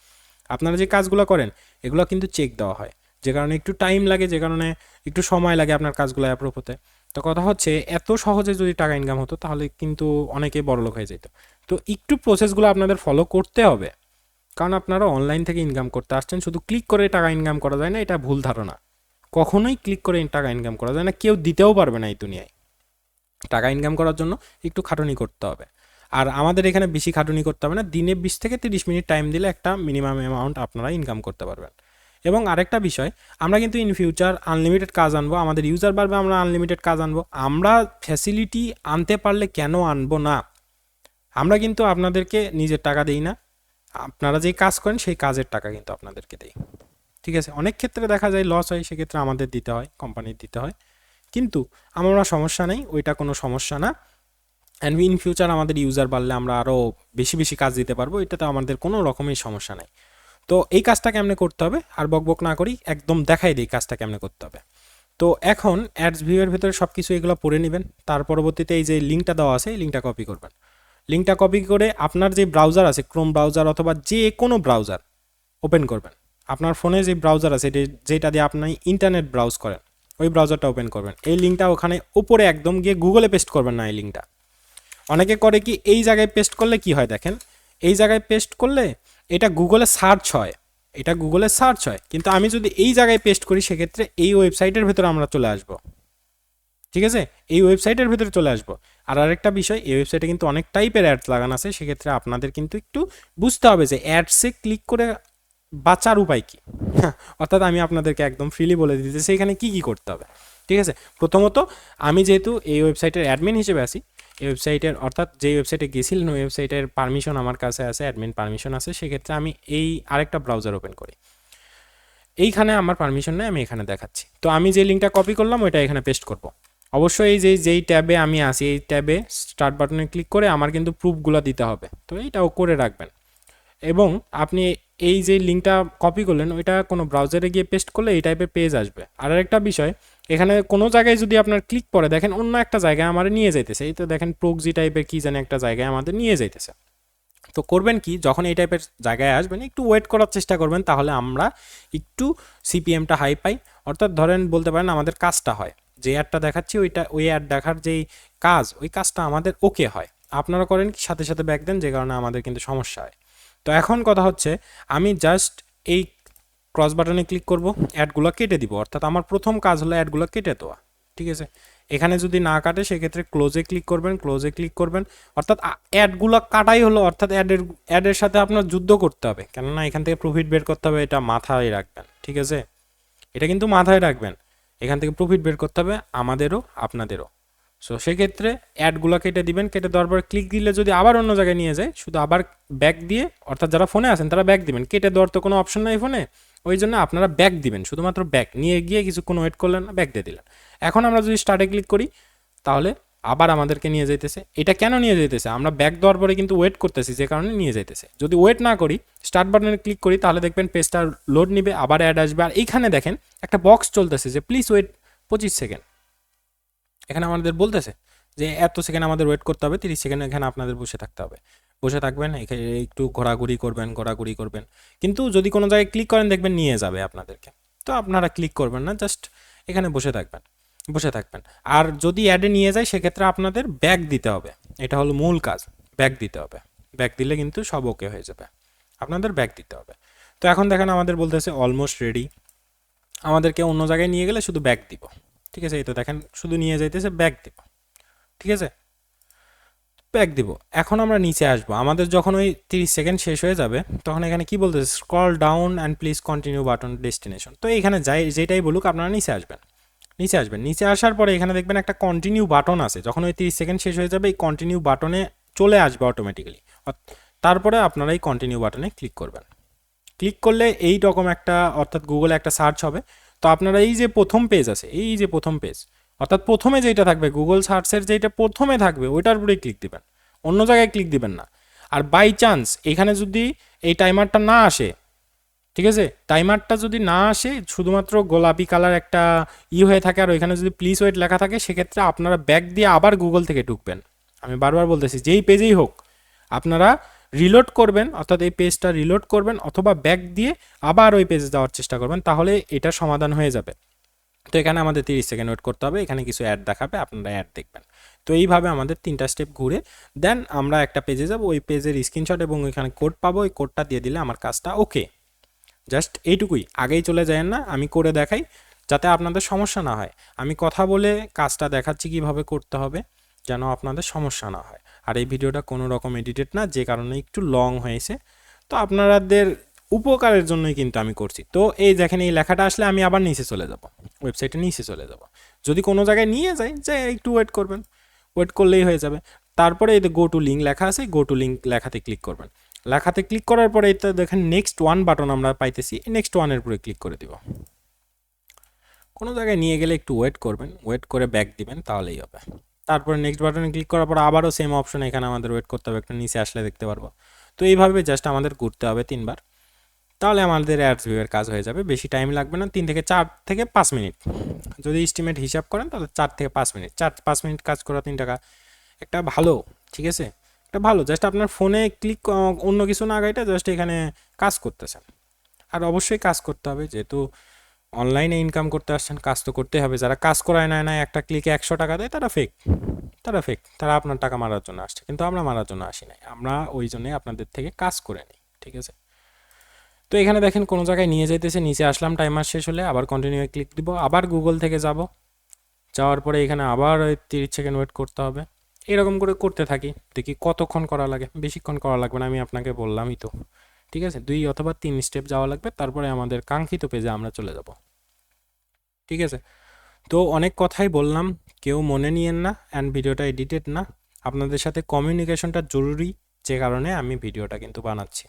S1: আপনারা যে কাজগুলো করেন এগুলো কিন্তু চেক দেওয়া হয়, যে কারণে একটু টাইম লাগে, যে কারণে একটু সময় লাগে আপনার কাজগুলো অ্যাপ্রুভ হতে। তো কথা হচ্ছে এত সহজে যদি টাকা ইনকাম হতো তাহলে কিন্তু অনেকে বড়লোক হয়ে যেত। তো একটু প্রসেসগুলো আপনাদের ফলো করতে হবে, কারণ আপনারা অনলাইন থেকে ইনকাম করতে আসছেন, শুধু ক্লিক করে টাকা ইনকাম করা যায় না, এটা ভুল ধারণা। কখনোই ক্লিক করে টাকা ইনকাম করা যায় না, কেউ দিতেও পারবে না এই দুনিয়ায়। টাকা ইনকাম করার জন্য একটু খাটুনি করতে হবে, আর আমাদের এখানে বেশি খাটুনি করতে হবে না, দিনে 20 থেকে 30 মিনিট টাইম দিলে একটা মিনিমাম অ্যামাউন্ট আপনারা ইনকাম করতে পারবেন। এবং আরেকটা বিষয়, আমরা কিন্তু ইন ফিউচার আনলিমিটেড কাজ আনবো, আমাদের ইউজার বাড়বে, আমরা আনলিমিটেড কাজ আনবো। আমরা ফ্যাসিলিটি আনতে পারলে কেন আনবো না? আমরা কিন্তু আপনাদেরকে নিজের টাকা দিই না, আপনারা যেই কাজ করেন সেই কাজের টাকা কিন্তু আপনাদেরকে দেই, ঠিক আছে? অনেক ক্ষেত্রে দেখা যায় লস হয়, সেক্ষেত্রে আমাদের দিতে হয়, কোম্পানির দিতে হয়, কিন্তু আমরা সমস্যা নেই, ওইটা কোনো সমস্যা না। অ্যান্ড ইন ফিউচার আমাদের ইউজার বাড়লে আমরা আরও বেশি বেশি কাজ দিতে পারবো, এটাতে আমাদের কোনো রকমের সমস্যা নাই। তো এই কাজটা কেমনে করতে হবে, আর বকবক না করি একদম দেখাই দিই কাজটা কেমনে করতে হবে। তো এখন অ্যাডস ভিউয়ের ভিতরে সব কিছু এগুলো পড়ে নেবেন, তার পরবর্তীতে এই যে লিঙ্কটা দেওয়া আছে এই লিঙ্কটা কপি করবেন। লিঙ্কটা কপি করে আপনার যে ব্রাউজার আছে, ক্রোম ব্রাউজার অথবা যে কোনো ব্রাউজার ওপেন করবেন। আপনার ফোনে যে ব্রাউজার আছে যেটা দিয়ে আপনি ইন্টারনেট ব্রাউজ করেন ওই ব্রাউজারটা ওপেন করবেন। এই লিঙ্কটা ওখানে উপরে একদম গিয়ে গুগলে পেস্ট করবেন না, এই লিঙ্কটা অনেকে করে কি এই জায়গায় পেস্ট করলে কি হয় দেখেন, এই জায়গায় পেস্ট করলে এটা গুগলে সার্চ হয়, এটা গুগলে সার্চ হয়, কিন্তু আমি যদি এই জায়গায় পেস্ট করি সেক্ষেত্রে এই ওয়েবসাইটের ভেতরে আমরা চলে আসব, ঠিক আছে? এই ওয়েবসাইটের ভিতরে চলে আসবো। আর আরেকটা বিষয়, এই ওয়েবসাইটে কিন্তু অনেক টাইপের অ্যাডস লাগানো আছে, সেক্ষেত্রে আপনাদের কিন্তু একটু বুঝতে হবে যে অ্যাডসে ক্লিক করে বাঁচার উপায় কী। অর্থাৎ আমি আপনাদেরকে একদম ফ্রিলি বলে দিতেছি এখানে কী কী করতে হবে, ঠিক আছে? প্রথমত আমি যেহেতু এই ওয়েবসাইটের অ্যাডমিন হিসেবে আছি, এই ওয়েবসাইটের অর্থাৎ যে ওয়েবসাইটে গেছিলেন ওই ওয়েবসাইটের পারমিশন আমার কাছে আছে, অ্যাডমিন পারমিশন আছে, সেক্ষেত্রে আমি এই আরেকটা ব্রাউজার ওপেন করি। এইখানে আমার পারমিশন নেই, আমি এখানে দেখাচ্ছি। তো আমি যে লিঙ্কটা কপি করলাম ওইটা এখানে পেস্ট করব। অবশ্যই এই যেই ট্যাবে আমি আসি এই ট্যাবে স্টার্ট বাটনে ক্লিক করে আমার কিন্তু প্রুফগুলো দিতে হবে, তো এইটাও করে রাখবেন। এবং আপনি এই যে লিঙ্কটা কপি করলেন ওইটা কোনো ব্রাউজারে গিয়ে পেস্ট করলে এই টাইপের পেজ আসবে। আর একটা বিষয়, এখানে কোনো জায়গায় যদি আপনার ক্লিক করে দেখেন অন্য একটা জায়গায় আমার নিয়ে যাইতেছে, এই তো দেখেন প্রক্সি টাইপের কি জানি একটা জায়গায় আমাদের নিয়ে যাইতেছে। তো করবেন কি, যখন এই টাইপের জায়গায় আসবেন একটু ওয়েট করার চেষ্টা করবেন, তাহলে আমরা একটু সিপিএমটা হাই পাই। অর্থাৎ ধরেন বলতে পারেন আমাদের কাজটা হয়, যে অ্যাডটা দেখাচ্ছি ওই অ্যাড দেখার যেই কাজ ওই কাজটা আমাদের ওকে হয়। আপনারা করেন কি সাথে সাথে ব্যাক দেন, যে কারণে আমাদের কিন্তু সমস্যা হয়। তো এখন কথা হচ্ছে আমি জাস্ট এই ক্রস বাটনে ক্লিক করব, অ্যাডগুলো কেটে দিব, অর্থাৎ আমার প্রথম কাজ হলো অ্যাডগুলো কেটে দেওয়া, ঠিক আছে? এখানে যদি না কাটে সেক্ষেত্রে ক্লোজে ক্লিক করবেন, ক্লোজে ক্লিক করবেন, অর্থাৎ অ্যাডগুলো কাটাই হলো, অর্থাৎ অ্যাডের সাথে আপনার যুদ্ধ করতে হবে, কেননা এখান থেকে প্রফিট বের করতে হবে, এটা মাথায় রাখবেন, ঠিক আছে? এটা কিন্তু মাথায় রাখবেন, এখান থেকে প্রফিট বের করতে হবে আমাদেরও আপনাদেরও। সো সেক্ষেত্রে অ্যাডগুলো কেটে দিবেন, কেটে দেওয়ার পর ক্লিক দিলে যদি আবার অন্য জায়গায় নিয়ে যায় শুধু আবার ব্যাক দিয়ে, অর্থাৎ যারা ফোনে আছেন তারা ব্যাক দিবেন, কেটে দেওয়ার তো কোনো অপশন নাই ফোনে, ওই জন্য আপনারা ব্যাক দিবেন, শুধুমাত্র ব্যাক নিয়ে গিয়ে কিছুক্ষণ ওয়েট করলেন না, ব্যাক দিয়ে দিলেন। এখন আমরা যদি স্টার্টে ক্লিক করি তাহলে আবার আমাদেরকে নিয়ে যাইতেছে। এটা কেন নিয়ে যাইতেছে, আমরা ব্যাক দেওয়ার পরে কিন্তু ওয়েট করতেছি, যে কারণে নিয়ে যাইতেছে। যদি ওয়েট না করি স্টার্ট বাটনে ক্লিক করি তাহলে দেখবেন পেজটা লোড নিবে, আবার অ্যাড আসবে, আর এইখানে দেখেন একটা বক্স চলতেছে যে প্লিজ ওয়েট 25 সেকেন্ড। এখানে আমাদের বলতেছে যে এত সেকেন্ড আমাদের ওয়েট করতে হবে, 30 সেকেন্ড এখানে আপনাদের বসে থাকতে হবে, বসে থাকবেন, এখানে একটু ঘোরাঘুরি করবেন, কিন্তু যদি কোনো জায়গায় ক্লিক করেন দেখবেন নিয়ে যাবে আপনাদেরকে, তো আপনারা ক্লিক করবেন না, জাস্ট এখানে বসে থাকবেন। আর যদি অ্যাডে নিয়ে যায় সেক্ষেত্রে আপনাদের ব্যাক দিতে হবে, এটা হলো মূল কাজ, ব্যাক দিতে হবে। ব্যাক দিলে কিন্তু সব ওকে হয়ে যাবে, আপনাদের ব্যাক দিতে হবে। তো এখন দেখেন আমাদের বলতেছে অলমোস্ট রেডি, আমাদেরকে অন্য জায়গায় নিয়ে গেলে শুধু ব্যাক দিব, ঠিক আছে? এই তো দেখেন শুধু নিয়ে যাইতেছে, ব্যাক দিব, ঠিক আছে? ব্যাক দিব। এখন আমরা নিচে আসবো, আমাদের যখন ওই 30 সেকেন্ড শেষ হয়ে যাবে তখন এখানে কি বলতেছে, scroll down and please continue button destination. তো এখানে যেটাই বলুক আপনারা নিচে আসবেন, নিচে আসার পরে এখানে দেখবেন একটা কন্টিনিউ বাটন আছে, যখন ওই 30 সেকেন্ড শেষ হয়ে যাবে এই কন্টিনিউ বাটনে চলে আসবে অটোমেটিক্যালি, তারপরে আপনারা এই কন্টিনিউ বাটনে ক্লিক করবেন। ক্লিক করলে এই রকম একটা, অর্থাৎ গুগলে একটা সার্চ হবে। তো আপনারা এই যে প্রথম পেজ আছে, এই যে প্রথম পেজ, অর্থাৎ প্রথমে যেটা থাকবে গুগল সার্চের যেটা প্রথমে থাকবে ওইটার উপরেই ক্লিক দিবেন, অন্য জায়গায় ক্লিক দিবেন না। আর বাই চান্স এখানে যদি এই টাইমারটা না আসে, ঠিক আছে, টাইমারটা যদি না আসে, শুধুমাত্র গোলাপি কালার একটা হয়ে থাকে আর ওইখানে যদি প্লিজ ওয়েট লেখা থাকে, সেক্ষেত্রে আপনারা ব্যাক দিয়ে আবার গুগল থেকে ঢুকবেন। আমি বারবার বলতেছি, যেই পেজেই হোক আপনারা রিলোড করবেন, অর্থাৎ এই পেজটা রিলোড করবেন অথবা ব্যাক দিয়ে আবার ওই পেজে যাওয়ার চেষ্টা করবেন, তাহলে এটা সমাধান হয়ে যাবে। তো এখানে আমাদের 30 সেকেন্ড ওয়েট করতে হবে, এখানে কিছু অ্যাড দেখাবে, আপনারা অ্যাড দেখবেন। তো এইভাবে আমাদের 3টা স্টেপ ঘুরে দেন আমরা একটা পেজে যাব, ওই পেজের স্ক্রিনশট এবং ওইখানে কোড পাবো, ওই কোডটা দিয়ে দিলে আমার কাজটা ওকে। জাস্ট এইটুকুই, আগেই চলে যায় না, আমি করে দেখাই যাতে আপনাদের সমস্যা না হয়। আমি কথা বলে কাজটা দেখাচ্ছি কিভাবে করতে হবে, যেন আপনাদের সমস্যা না হয়। আর এই ভিডিওটা কোনো রকম এডিটেড না, যে কারণে একটু লং হয়েছে। তো আপনাদের উপকারের জন্যই কিন্তু আমি করছি। তো এই দেখেন, এই লেখাটা আসলে আমি আবার নিচে চলে যাব, ওয়েবসাইটে নিচে চলে যাব। যদি কোনো জায়গায় নিয়ে যাই, যে একটু ওয়েট করবেন, ওয়েট করলেই হয়ে যাবে। তারপরে এই গো টু লিঙ্ক লেখা আছে, গো টু লিঙ্ক লেখাতে ক্লিক করবেন। লেখাতে ক্লিক করার পরে এটা দেখেন নেক্সট ওয়ান বাটন আমরা পাইতেছি, নেক্সট ওয়ানের উপরে ক্লিক করে দিব। কোনো জায়গায় নিয়ে গেলে একটু ওয়েট করবেন, ওয়েট করে ব্যাক দিবেন, তাহলেই হবে। তারপরে নেক্সট বাটনে ক্লিক করার পর আবারও সেম অপশন, এখানে আমাদের ওয়েট করতে হবে, একটা নিচে আসলে দেখতে পারবো। তো এইভাবে জাস্ট আমাদের ঘুরতে হবে 3বার, তাহলে আমাদের অ্যাডস ভিউয়ের কাজ হয়ে যাবে। বেশি টাইম লাগবে না, 3 থেকে 4 থেকে 5 মিনিট। যদি এস্টিমেট হিসাব করেন তাহলে 4 থেকে 5 মিনিট, 4-5 মিনিট কাজ করা 3 টাকা, একটা ভালো। ঠিক আছে, একটা ভালো, জাস্ট আপনার ফোনে ক্লিক, অন্য কিছু না গাইটা, জাস্ট এখানে কাজ করতেছেন। আর অবশ্যই কাজ করতে হবে, যেহেতু অনলাইনে ইনকাম করতে আসছেন, কাজ তো করতে হবে। যারা কাজ করায় না একটা ক্লিকে 100 টাকা দেয়, তারা ফেক, তারা ফেক, তারা আপনার টাকা মারার জন্য আসছে, কিন্তু আমরা মারার জন্য আসি নাই, আমরা ওই জন্যই আপনাদের থেকে কাজ করে নিই। ঠিক আছে, তো এখানে দেখেন কোনো জায়গায় নিয়ে যাইতেছে, নিচে আসলাম, টাইমার শেষ হলে আবার কন্টিনিউ ক্লিক দিব, আবার গুগল থেকে যাব, যাওয়ার পরে এখানে আবার ওই 30 সেকেন্ড ওয়েট করতে হবে। এরকম করে করতে থাকি, দেখি কতক্ষণ করা লাগে। বেশিক্ষণ করা লাগবে না, আমি আপনাকে বললামই তো। ঠিক আছে, 2 অথবা 3 স্টেপ যাওয়া লাগবে, তারপরে আমাদের কাঙ্ক্ষিত পেজে আমরা চলে যাব। ঠিক আছে, তো অনেক কথাই বললাম, কেউ মনে নিয়েন না, অ্যান্ড ভিডিওটা এডিটেড না। আপনাদের সাথে কমিউনিকেশনটা জরুরি, যে কারণে আমি ভিডিওটা কিন্তু বানাচ্ছি।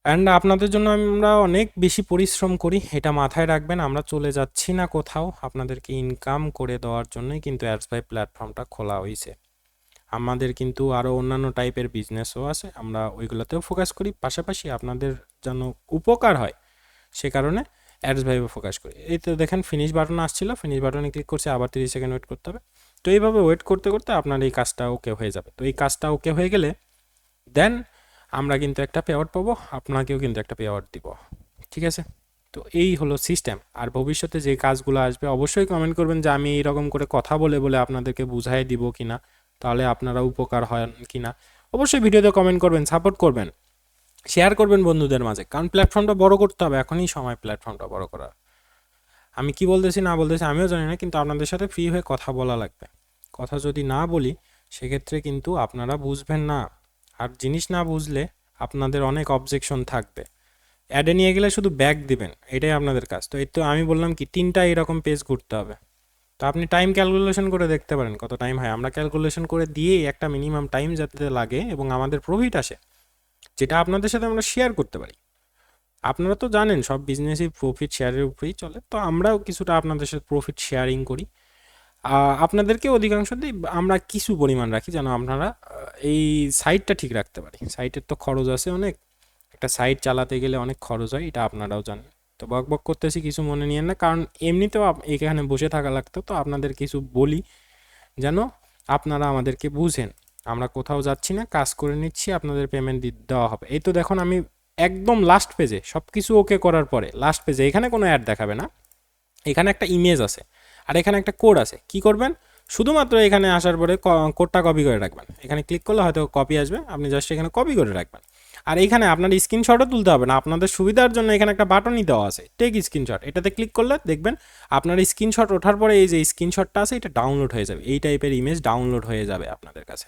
S1: অ্যান্ড আপনাদের জন্য আমরা অনেক বেশি পরিশ্রম করি, এটা মাথায় রাখবেন। আমরা চলে যাচ্ছি না কোথাও, আপনাদেরকে ইনকাম করে দেওয়ার জন্যই কিন্তু অ্যাডস ভাই প্ল্যাটফর্মটা খোলা হয়েছে। আমাদের কিন্তু আরও অন্যান্য টাইপের বিজনেসও আছে, আমরা ওইগুলোতেও ফোকাস করি, পাশাপাশি আপনাদের যেন উপকার হয় সে কারণে অ্যাডস ভাইবে ফোকাস করি। এই তো দেখেন ফিনিশ বাটন আসছিল, ফিনিশ বাটনে ক্লিক করছে, আবার 30 সেকেন্ড ওয়েট করতে হবে। তো এইভাবে ওয়েট করতে করতে আপনার এই কাজটা ওকে হয়ে যাবে। তো এই কাজটা ওকে হয়ে গেলে দেন আমরা কিন্তু একটা পে আউট পাবো, আপনাকেও কিন্তু একটা পে আউট দিব। ঠিক আছে, তো এই হলো সিস্টেম। আর ভবিষ্যতে যে কাজগুলো আসবে অবশ্যই কমেন্ট করবেন, যে আমি এইরকম করে কথা বলে বলে আপনাদেরকে বুঝাই দিব কিনা, তাহলে আপনারা উপকার হয় কিনা। অবশ্যই ভিডিওতে কমেন্ট করবেন, সাপোর্ট করবেন, শেয়ার করবেন বন্ধুদের মাঝে, কারণ প্ল্যাটফর্মটা বড় করতে হবে, এখনই সময় প্ল্যাটফর্মটা বড় করার। আমি কি বলতেছি না বলতেছি আমিও জানি না, কিন্তু আপনাদের সাথে ফ্রি হয়ে কথা বলা লাগবে। কথা যদি না বলি, সেক্ষেত্রে কিন্তু আপনারা বুঝবেন না, আর জিনিস না বুঝলে আপনাদের অনেক অবজেকশন থাকবে। অ্যাডে নিয়ে গেলে শুধু ব্যাক দিবেন, এটাই আপনাদের কাজ। তো এই তো আমি বললাম কি 3টা এরকম পেজ ঘুরতে হবে। তো আপনি টাইম ক্যালকুলেশন করে দেখতে পারেন কত টাইম হয়। আমরা ক্যালকুলেশন করে দিয়েই একটা মিনিমাম টাইম যাতে লাগে এবং আমাদের প্রফিট আসে, যেটা আপনাদের সাথে আমরা শেয়ার করতে পারি। আপনারা তো জানেন সব বিজনেসই প্রফিট শেয়ারের উপরেই চলে, তো আমরাও কিছুটা আপনাদের সাথে প্রফিট শেয়ারিং করি। আপনাদেরকে অধিকাংশ দিই, আমরা কিছু পরিমাণ রাখি যেন আপনারা এই সাইটটা ঠিক রাখতে পারি। সাইটের তো খরচ আছে অনেক, একটা সাইট চালাতে গেলে অনেক খরচ হয়, এটা আপনারাও জানেন। তো বক বক করতেছি, কিছু মনে নিয়েন না, কারণ এমনিতেও এখানে বসে থাকা লাগতো, তো আপনাদের কিছু বলি যেন আপনারা আমাদেরকে বুঝেন। আমরা কোথাও যাচ্ছি না, কাজ করে নিচ্ছি, আপনাদের পেমেন্ট দেওয়া হবে। এই তো দেখুন, আমি একদম লাস্ট পেজে সব কিছু ওকে করার পরে লাস্ট পেজে এখানে কোনো অ্যাড দেখাবে না, এখানে একটা ইমেজ আছে আর এখানে একটা কোড আছে। কি করবেন, শুধুমাত্র এখানে আসার পরে কোডটা কপি করে রাখবেন। এখানে ক্লিক করলে হয়তো কপি আসবে, আপনি জাস্ট এখানে কপি করে রাখবেন। আর এখানে আপনার স্ক্রিনশটও তুলতে হবে না, আপনাদের সুবিধার জন্য এখানে একটা বাটনই দেওয়া আছে, টেক স্ক্রিনশট। এটাতে ক্লিক করলে দেখবেন আপনার স্ক্রিনশট ওঠার পরে এই যে স্ক্রিনশটটা আছে এটা ডাউনলোড হয়ে যাবে, এই টাইপের ইমেজ ডাউনলোড হয়ে যাবে আপনাদের কাছে।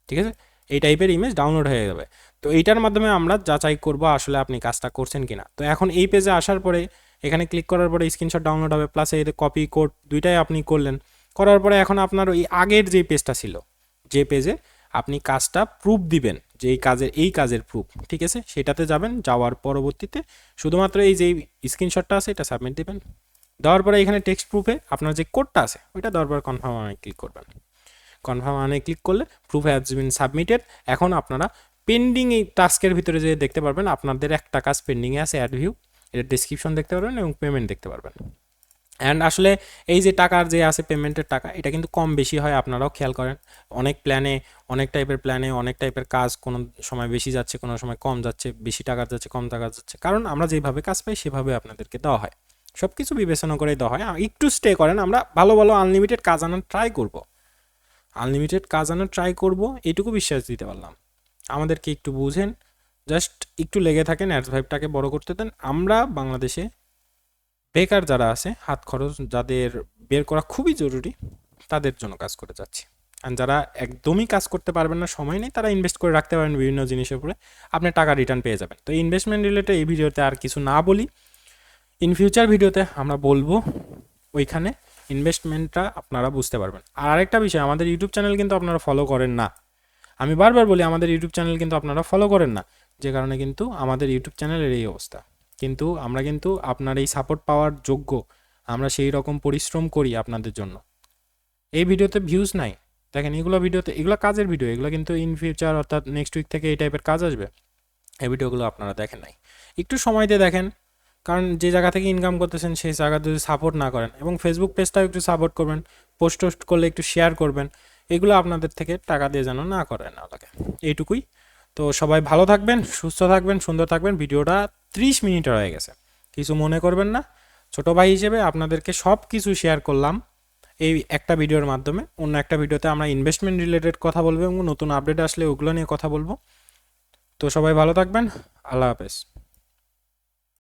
S1: ঠিক আছে, এই টাইপের ইমেজ ডাউনলোড হয়ে যাবে। তো এইটার মাধ্যমে আমরা যাচাই করব আসলে আপনি কাজটা করছেন কিনা। তো এখন এই পেজে আসার পরে এখানে ক্লিক করার পরে স্ক্রিনশট ডাউনলোড হবে, প্লাস এই কপি কোড দুইটাই আপনি করলেন। করার পরে এখন আপনার ওই আগের যে পেজটা ছিল, যে পেজে আপনি কাজটা প্রুফ দিবেন, যে এই কাজের প্রুফ, ঠিক আছে, সেটাতে যাবেন। যাওয়ার পরবর্তীতে শুধুমাত্র এই যে স্ক্রিনশটটা আছে এটা সাবমিট দিবেন। দেওয়ার পরে এখানে টেক্সট প্রুফে আপনার যে কোডটা আছে ওইটা দেওয়ার পর কনফার্ম ক্লিক করবেন। কনফার্ম ক্লিক করলে প্রুফ হ্যাজ বিন সাবমিটেড। এখন আপনারা পেন্ডিং এই টাস্কের ভিতরে যে দেখতে পারবেন আপনাদের একটা কাজ পেন্ডিংয়ে আছে, অ্যাড ভিউ, এর ডেসক্রিপশন দেখতে পারবেন এবং পেমেন্ট দেখতে পারবেন। অ্যান্ড আসলে এই যে টাকার যে আছে পেমেন্টের টাকা, এটা কিন্তু কম বেশি হয়, আপনারাও খেয়াল করেন। অনেক প্ল্যানে, অনেক টাইপের প্ল্যানে অনেক টাইপের কাজ, কোনো সময় বেশি যাচ্ছে, কোনো সময় কম যাচ্ছে, বেশি টাকা যাচ্ছে, কম টাকা যাচ্ছে, কারণ আমরা যেভাবে কাজ পাই সেভাবে আপনাদেরকে দেওয়া হয়, সব কিছু বিবেচনা করেই দেওয়া হয়। একটু স্টে করেন, আমরা ভালো ভালো আনলিমিটেড কাজ আনার ট্রাই করব, আনলিমিটেড কাজ আনার ট্রাই করব, এইটুকু বিশ্বাস দিতে পারলাম। আমাদেরকে একটু বুঝেন, জাস্ট একটু লেগে থাকেন, অ্যাডস ভাইবটাকে বড় করতে দেন। আমরা বাংলাদেশে বেকার যারা আছে, হাত খরচ যাদের বের করা খুবই জরুরি, তাদের জন্য কাজ করে যাচ্ছি। আর যারা একদমই কাজ করতে পারবেন না, সময় নেই, তারা ইনভেস্ট করে রাখতে পারেন বিভিন্ন জিনিসের উপরে, আপনি টাকা রিটার্ন পেয়ে যাবেন। তো ইনভেস্টমেন্ট রিলেটেড এই ভিডিওতে আর কিছু না বলি, ইন ফিউচার ভিডিওতে আমরা বলবো, ওইখানে ইনভেস্টমেন্টটা আপনারা বুঝতে পারবেন। আর আরেকটা বিষয়, আমাদের ইউটিউব চ্যানেল কিন্তু আপনারা ফলো করেন না, আমি বারবার বলি আমাদের ইউটিউব চ্যানেল কিন্তু আপনারা ফলো করেন না, যে কারণে কিন্তু আমাদের ইউটিউব চ্যানেলের এই অবস্থা। কিন্তু আমরা কিন্তু আপনার এই সাপোর্ট পাওয়ার যোগ্য, আমরা সেই রকম পরিশ্রম করি আপনাদের জন্য। এই ভিডিওতে ভিউজ নাই, দেখেন এগুলো ভিডিওতে, এগুলো কাজের ভিডিও, এগুলো কিন্তু ইন ফিউচার অর্থাৎ নেক্সট উইক থেকে এই টাইপের কাজ আসবে, এই ভিডিওগুলো আপনারা দেখেন নাই, একটু সময় দিয়ে দেখেন। কারণ যে জায়গা থেকে ইনকাম করতেছেন সেই জায়গা যদি সাপোর্ট না করেন, এবং ফেসবুক পেজটাও একটু সাপোর্ট করবেন, পোস্ট টোস্ট করলে একটু শেয়ার করবেন, এগুলো আপনাদের থেকে টাকা দিয়ে যেন না করে না লাগে, এইটুকুই। তো সবাই ভালো থাকবেন, সুস্থ থাকবেন, সুন্দর থাকবেন। ভিডিওটা 30 মিনিটের হয়ে গেছে, কিছু মনে করবেন না। ছোট ভাই হিসেবে আপনাদেরকে সব কিছু শেয়ার করলাম এই একটা ভিডিওর মাধ্যমে। অন্য একটা ভিডিওতে আমরা ইনভেস্টমেন্ট রিলেটেড কথা বলবো এবং নতুন আপডেট আসলে ওগুলো নিয়ে কথা বলবো। তো সবাই ভালো থাকবেন, আল্লাহ হাফেজ।